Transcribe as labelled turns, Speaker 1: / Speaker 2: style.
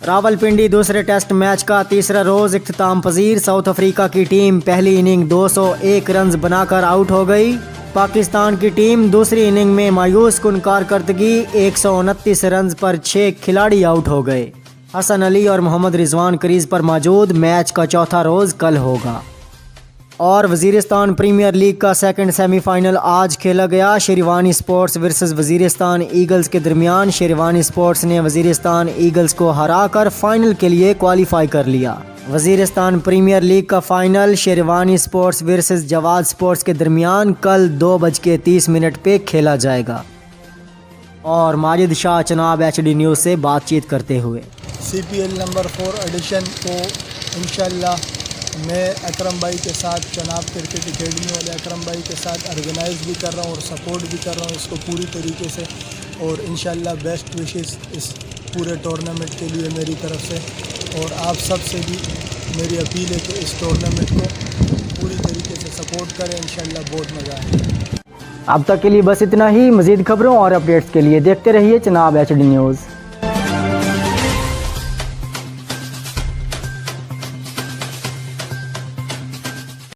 Speaker 1: रावलपिंडी दूसरे test match का तीसरा रोज इख्तिताम पजीर। साउथ अफ्रीका की टीम पहली इनिंग 201 रन बनाकर आउट हो गई। पाकिस्तान की टीम दूसरी इनिंग में मायूस कुन कारकर्दगी 129 रन पर 6 खिलाड़ी आउट हो गए। हसन अली और मोहम्मद रिजवान क्रीज पर मौजूद। मैच का चौथा रोज कल होगा। और वजीरिस्तान प्रीमियर लीग का सेकंड सेमीफाइनल आज खेला गया। Sherwani sports versus Waziristan eagles के दरमियान शेरवानी स्पोर्ट्स ने वजीरिस्तान ईगल्स को हराकर फाइनल के लिए क्वालिफाई कर लिया। वजीरिस्तान प्रीमियर लीग का फाइनल Sherwani sports versus Jawad sports के दरमियान कल 2:30 पे खेला जाएगा। और माजिद शाह चनाब HD न्यूज़ से बातचीत करते हुए
Speaker 2: CPL नंबर 4 एडिशन को इंशाल्लाह मैं अकरम भाई के साथ, चनाब क्रिकेट एकेडमी वाले अकरम भाई के साथ ऑर्गेनाइज़ भी कर रहा हूँ और सपोर्ट भी कर रहा हूँ इसको पूरी तरीके से। और इंशाल्लाह बेस्ट विशेस इस पूरे टूर्नामेंट के लिए मेरी तरफ से। और आप सब से भी मेरी अपील है कि इस टूर्नामेंट को पूरी तरीके से सपोर्ट करें। इंशाल्लाह बहुत मज़ा आएगा।
Speaker 1: अब तक के लिए बस इतना ही। मज़ीद खबरों और अपडेट्स के लिए देखते रहिए चनाब HD न्यूज़।